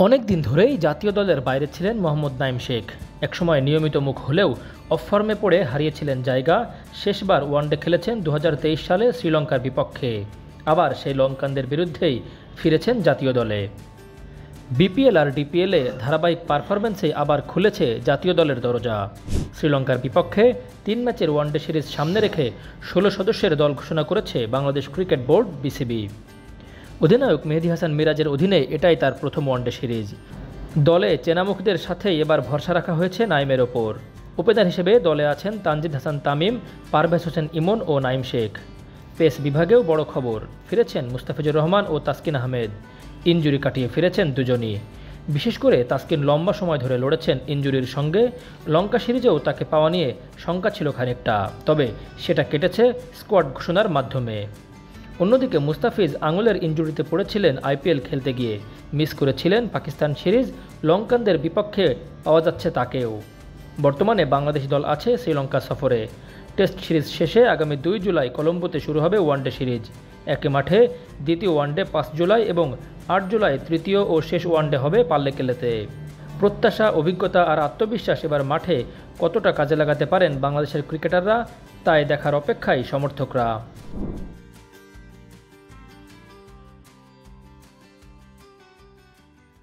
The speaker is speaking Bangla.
অনেক দিন ধরেই জাতীয় দলের বাইরে ছিলেন মোহাম্মদ নাঈম শেখ। একসময় নিয়মিত মুখ হলেও অফ ফর্মে পড়ে হারিয়েছিলেন জায়গা। শেষবার ওয়ানডে খেলেছেন 2023 সালে শ্রীলঙ্কার বিপক্ষে। আবার সেই লঙ্কানদের বিরুদ্ধেই ফিরেছেন জাতীয় দলে। বিপিএল আর ডিপিএলে ধারাবাহিক পারফরম্যান্সে আবার খুলেছে জাতীয় দলের দরজা। শ্রীলঙ্কার বিপক্ষে 3 ম্যাচের ওয়ানডে সিরিজ সামনে রেখে 16 সদস্যের দল ঘোষণা করেছে বাংলাদেশ ক্রিকেট বোর্ড বিসিবি। অধিনায়ক মেহেদী হাসান মিরাজের অধীনে এটাই তার প্রথম ওয়ানডে সিরিজ। দলে চেনামুখদের সাথেই এবার ভরসা রাখা হয়েছে নাইমের ওপর। ওপেনার হিসেবে দলে আছেন তানজিদ হাসান তামিম, পারভেজ হোসেন ইমন ও নাঈম শেখ। পেস বিভাগেও বড় খবর, ফিরেছেন মুস্তাফিজুর রহমান ও তাসকিন আহমেদ। ইনজুরি কাটিয়ে ফিরেছেন দুজনই। বিশেষ করে তাসকিন লম্বা সময় ধরে লড়েছেন ইনজুরির সঙ্গে। লঙ্কা সিরিজেও তাকে পাওয়া নিয়ে শঙ্কা ছিল খানিকটা, তবে সেটা কেটেছে স্কোয়াড ঘোষণার মাধ্যমে। অন্যদিকে মুস্তাফিজ আঙুলের ইনজুরিতে পড়েছিলেন আইপিএল খেলতে গিয়ে, মিস করেছিলেন পাকিস্তান সিরিজ। লঙ্কানদের বিপক্ষে পাওয়া যাচ্ছে তাকেও। বর্তমানে বাংলাদেশ দল আছে শ্রীলঙ্কা সফরে। টেস্ট সিরিজ শেষে আগামী 2 জুলাই কলম্বোতে শুরু হবে ওয়ানডে সিরিজ। একই মাঠে দ্বিতীয় ওয়ানডে 5 জুলাই এবং 8 জুলাই তৃতীয় ও শেষ ওয়ানডে হবে পাল্লেকেলেতে। প্রত্যাশা, অভিজ্ঞতা আর আত্মবিশ্বাস এবার মাঠে কতটা কাজে লাগাতে পারেন বাংলাদেশের ক্রিকেটাররা, তাই দেখার অপেক্ষায় সমর্থকরা।